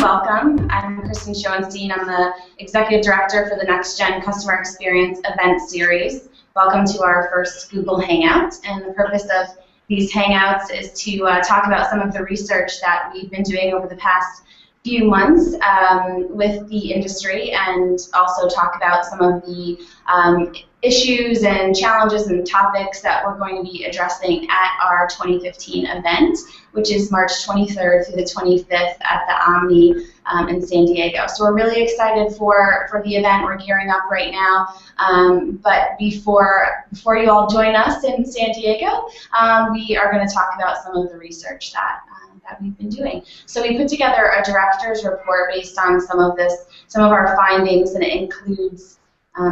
welcome. I'm Kristen Schoenstein. I'm the Executive Director for the Next Gen Customer Experience Event Series. Welcome to our first Google Hangout. And the purpose of these Hangouts is to talk about some of the research that we've been doing over the past few months with the industry, and also talk about some of the issues and challenges and topics that we're going to be addressing at our 2015 event, which is March 23rd through the 25th at the Omni in San Diego. So we're really excited for the event. We're gearing up right now. But before you all join us in San Diego, we are going to talk about some of the research that we've been doing. So we put together a director's report based on some of our findings, and it includes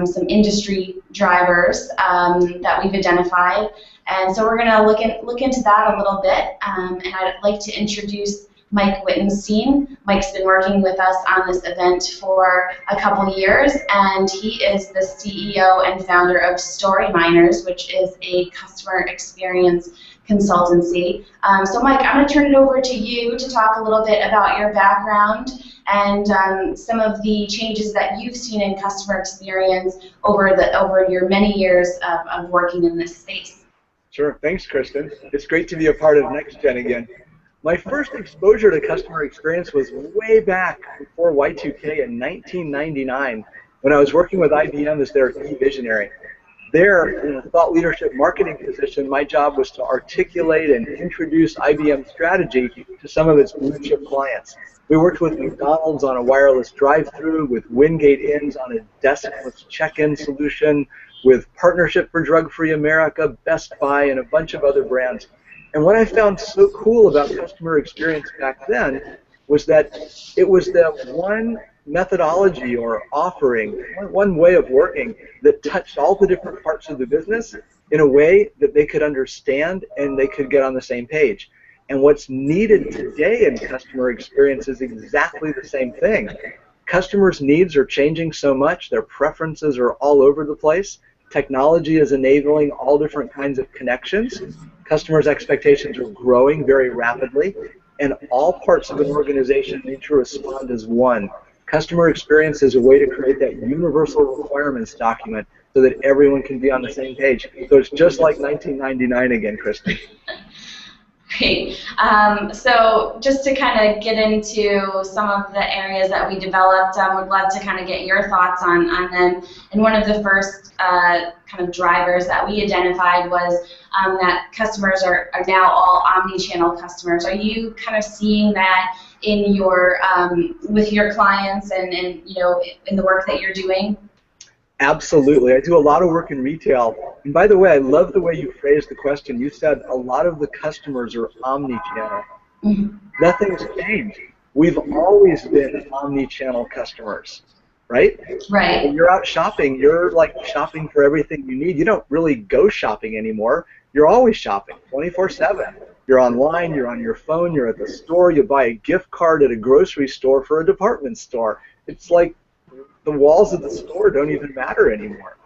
some industry drivers that we've identified. And so we're going to look into that a little bit. And I'd like to introduce Mike Wittenstein. Mike's been working with us on this event for a couple years, and he is the CEO and founder of StoryMiners, which is a customer experience consultancy. So Mike, I'm going to turn it over to you to talk a little bit about your background and some of the changes that you've seen in customer experience over your many years of working in this space. Sure. Thanks, Kristen. It's great to be a part of NextGen again. My first exposure to customer experience was way back before Y2K in 1999 when I was working with IBM as their key visionary. There, in a thought leadership marketing position, my job was to articulate and introduce IBM's strategy to some of its blue chip clients. We worked with McDonald's on a wireless drive-through, with Wingate Inns on a deskless check-in solution, with Partnership for Drug-Free America, Best Buy, and a bunch of other brands. And what I found so cool about customer experience back then was that it was the one methodology or offering, one way of working that touched all the different parts of the business in a way that they could understand and they could get on the same page. And what's needed today in customer experience is exactly the same thing. Customers' needs are changing so much, their preferences are all over the place. Technology is enabling all different kinds of connections. Customers' expectations are growing very rapidly, and all parts of an organization need to respond as one. Customer experience is a way to create that universal requirements document so that everyone can be on the same page. So it's just like 1999 again, Kristen. Great. So just to kind of get into some of the areas that we developed, would love to kind of get your thoughts on them. And one of the first kind of drivers that we identified was that customers are now all omni-channel customers. Are you kind of seeing that in your with your clients and in the work that you're doing? Absolutely. I do a lot of work in retail. And by the way, I love the way you phrased the question. You said a lot of the customers are omni-channel. Mm-hmm. Nothing's changed. We've always been omni-channel customers, right? Right. When you're out shopping, you're like shopping for everything you need. You don't really go shopping anymore. You're always shopping 24/7. You're online, you're on your phone, you're at the store, you buy a gift card at a grocery store for a department store. It's like the walls of the store don't even matter anymore.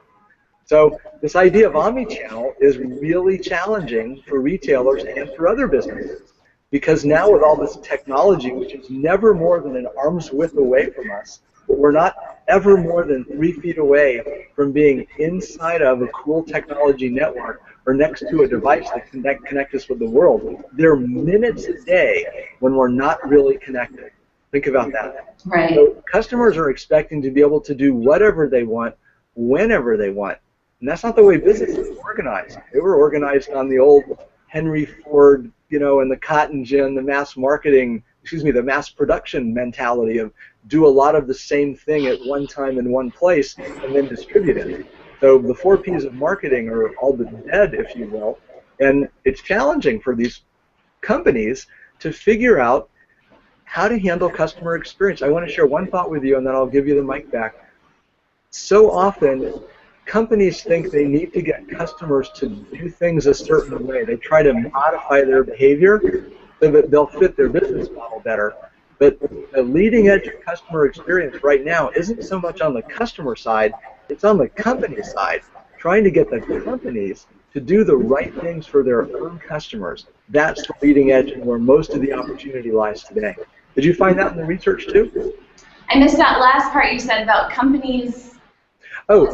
So this idea of omnichannel is really challenging for retailers and for other businesses, because now with all this technology, which is never more than an arm's width away from us, but we're not ever more than 3 feet away from being inside of a cool technology network or next to a device that can connect us with the world. There are minutes a day when we're not really connected. Think about that. Right. So customers are expecting to be able to do whatever they want, whenever they want. And that's not the way businesses are organized. They were organized on the old Henry Ford, and the cotton gin, the mass marketing, the mass production mentality of do a lot of the same thing at one time in one place and then distribute it. So the 4 Ps of marketing are all but dead, if you will. And it's challenging for these companies to figure out how to handle customer experience. I want to share one thought with you, and then I'll give you the mic back. So often, companies think they need to get customers to do things a certain way. They try to modify their behavior so that they'll fit their business model better. But the leading edge of customer experience right now isn't so much on the customer side, it's on the company side, trying to get the companies to do the right things for their own customers. That's the leading edge and where most of the opportunity lies today. Did you find that in the research too? I missed that last part you said about companies. Oh,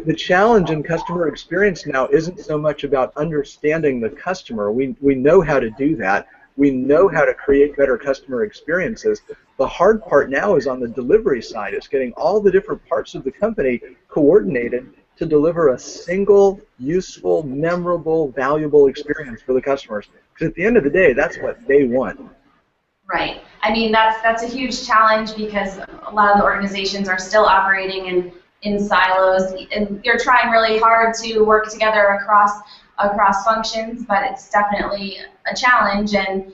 the challenge in customer experience now isn't so much about understanding the customer. We know how to do that. We know how to create better customer experiences. The hard part now is on the delivery side. It's getting all the different parts of the company coordinated to deliver a single, useful, memorable, valuable experience for the customers. Because at the end of the day, that's what they want. Right. I mean, that's a huge challenge because a lot of the organizations are still operating in silos, and you're trying really hard to work together across functions, but it's definitely a challenge. And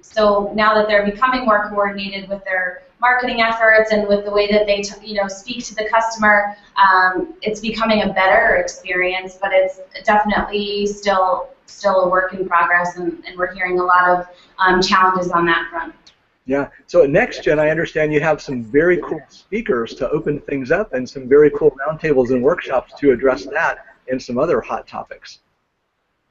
so now that they're becoming more coordinated with their marketing efforts and with the way that they speak to the customer, it's becoming a better experience, but it's definitely still a work in progress, and we're hearing a lot of challenges on that front. Yeah, so at NextGen, I understand you have some very cool speakers to open things up and some very cool roundtables and workshops to address that and some other hot topics.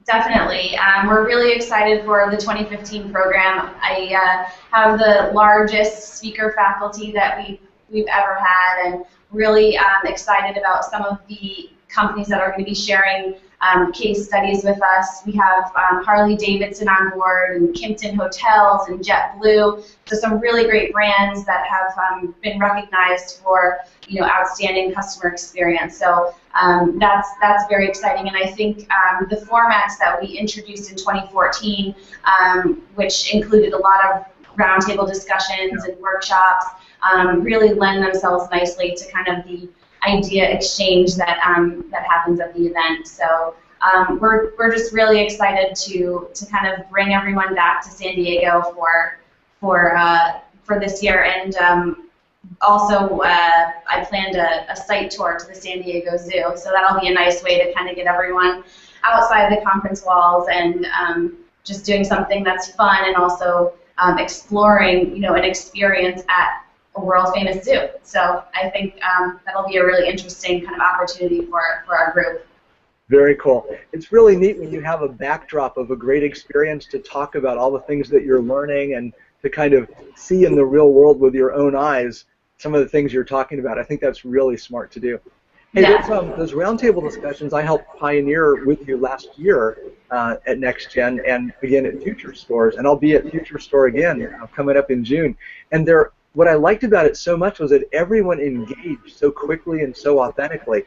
Definitely. We're really excited for the 2015 program. I have the largest speaker faculty that we've ever had, and really excited about some of the companies that are going to be sharing case studies with us. We have Harley Davidson on board, and Kimpton Hotels, and JetBlue. So some really great brands that have been recognized for outstanding customer experience. So that's very exciting. And I think the formats that we introduced in 2014, which included a lot of roundtable discussions and workshops, really lend themselves nicely to kind of the idea exchange that that happens at the event. So we're just really excited to kind of bring everyone back to San Diego for this year. And also I planned a site tour to the San Diego Zoo, so that'll be a nice way to kind of get everyone outside the conference walls and just doing something that's fun, and also exploring an experience at a world-famous zoo. So I think that'll be a really interesting kind of opportunity for our group. Very cool. It's really neat when you have a backdrop of a great experience to talk about all the things that you're learning and to kind of see in the real world with your own eyes some of the things you're talking about. I think that's really smart to do. Hey, Yeah. those roundtable discussions I helped pioneer with you last year at NextGen and again at Future Stores, and I'll be at Future Store again coming up in June. And what I liked about it so much was that everyone engaged so quickly and so authentically.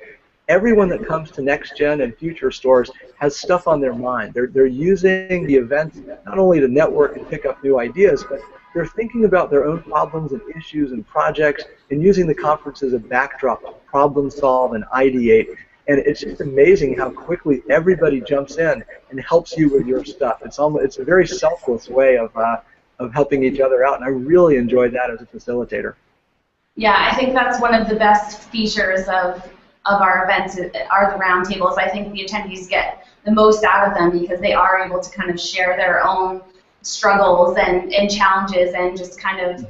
Everyone that comes to NextGen and Future Stores has stuff on their mind. They're using the events not only to network and pick up new ideas, but they're thinking about their own problems and issues and projects and using the conference as a backdrop to problem solve and ideate. And it's just amazing how quickly everybody jumps in and helps you with your stuff. It's a very selfless way of helping each other out, and I really enjoyed that as a facilitator. Yeah, I think that's one of the best features of our events are the roundtables. I think the attendees get the most out of them because they are able to kind of share their own struggles and challenges, and just kind of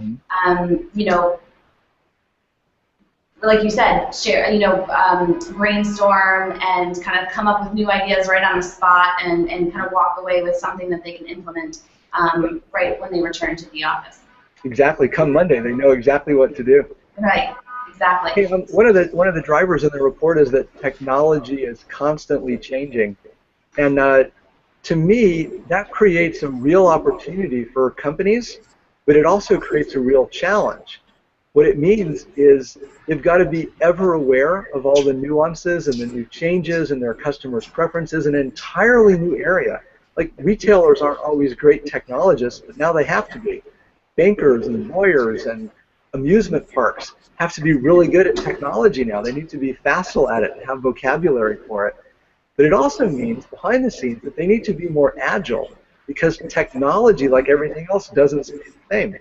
like you said, share, brainstorm and kind of come up with new ideas right on the spot, and kind of walk away with something that they can implement right when they return to the office. Exactly. Come Monday, they know exactly what to do. Right. Exactly. Hey, one of the drivers in the report is that technology is constantly changing, and to me, that creates a real opportunity for companies, but it also creates a real challenge. What it means is they've got to be ever aware of all the nuances and the new changes in their customers' preferences, an entirely new area. Like, retailers aren't always great technologists, but now they have to be. Bankers and lawyers and amusement parks have to be really good at technology now. They need to be facile at it and have vocabulary for it. But it also means, behind the scenes, that they need to be more agile, because technology, like everything else, doesn't stay the same.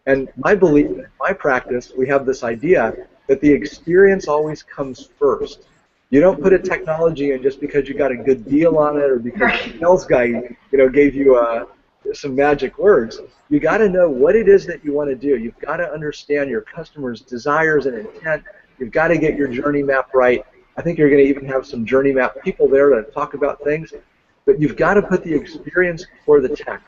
And my belief, in my practice, we have this idea that the experience always comes first. You don't put a technology in just because you got a good deal on it, or because the sales guy, gave you some magic words. You got to know what it is that you want to do. You've got to understand your customer's desires and intent. You've got to get your journey map right. I think you're going to even have some journey map people there to talk about things. But you've got to put the experience before the tech.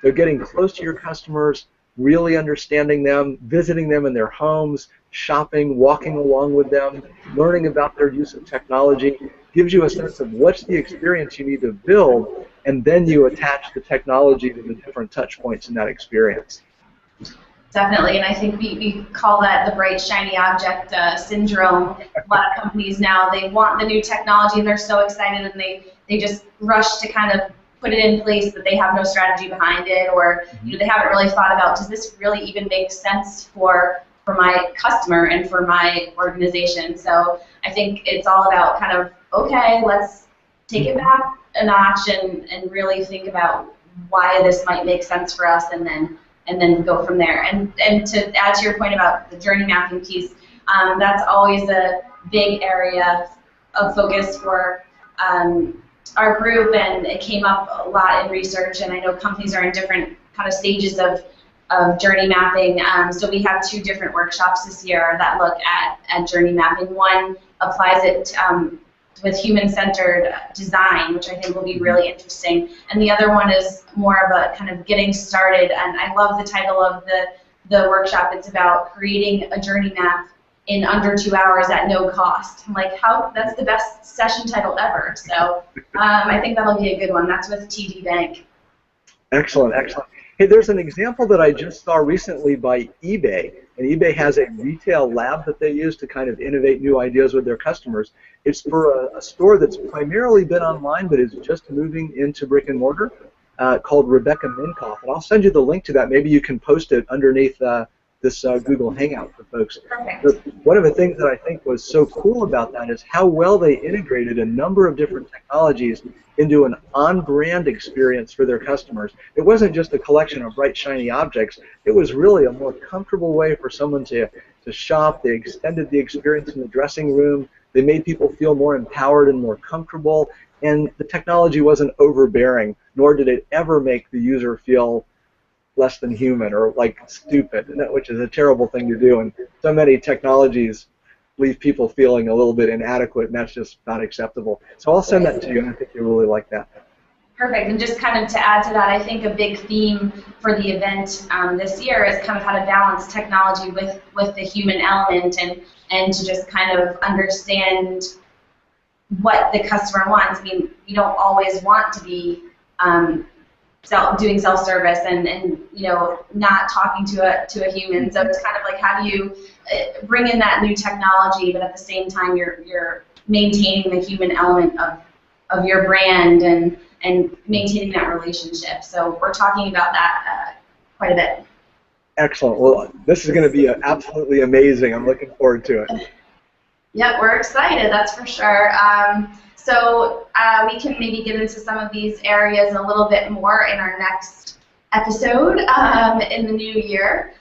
So getting close to your customers, really understanding them, visiting them in their homes, shopping, walking along with them, learning about their use of technology, gives you a sense of what's the experience you need to build, and then you attach the technology to the different touch points in that experience. Definitely, and I think we call that the bright, shiny object syndrome. A lot of companies now, they want the new technology, and they're so excited, and they just rush to kind of put it in place, but they have no strategy behind it, or they haven't really thought about, does this really even make sense for my customer and for my organization? So I think it's all about kind of, okay, let's take it back a notch and really think about why this might make sense for us, and then go from there. And to add to your point about the journey mapping piece, that's always a big area of focus for our group, and it came up a lot in research, and I know companies are in different kind of stages of journey mapping. So we have 2 different workshops this year that look at journey mapping. One applies it with human-centered design, which I think will be really interesting. And the other one is more of a kind of getting started. And I love the title of the workshop. It's about creating a journey map in under 2 hours at no cost. I'm like, that's the best session title ever. So I think that'll be a good one. That's with TD Bank. Excellent, excellent. Hey, there's an example that I just saw recently by eBay, and eBay has a retail lab that they use to kind of innovate new ideas with their customers. It's for a store that's primarily been online, but is just moving into brick and mortar, called Rebecca Minkoff, and I'll send you the link to that. Maybe you can post it underneath this Google Hangout for folks. But one of the things that I think was so cool about that is how well they integrated a number of different technologies into an on-brand experience for their customers. It wasn't just a collection of bright, shiny objects. It was really a more comfortable way for someone to shop. They extended the experience in the dressing room. They made people feel more empowered and more comfortable. And the technology wasn't overbearing, nor did it ever make the user feel less than human or like stupid, which is a terrible thing to do. And so many technologies leave people feeling a little bit inadequate, and that's just not acceptable. So I'll send that to you, and I think you'll really like that. Perfect. And just kind of to add to that, I think a big theme for the event this year is kind of how to balance technology with the human element, and to just kind of understand what the customer wants. I mean, you don't always want to be doing self-service and not talking to a human. So it's kind of like, how do you bring in that new technology, but at the same time you're maintaining the human element of your brand and maintaining that relationship. So we're talking about that quite a bit. Excellent. Well, this is going to be absolutely amazing. I'm looking forward to it. Yeah, we're excited, that's for sure. So we can maybe get into some of these areas a little bit more in our next episode in the new year.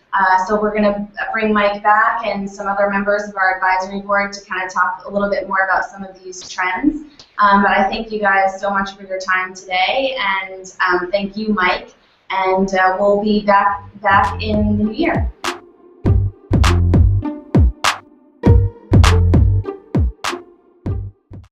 So we're going to bring Mike back and some other members of our advisory board to kind of talk a little bit more about some of these trends. But I thank you guys so much for your time today, and thank you, Mike. And we'll be back in the new year.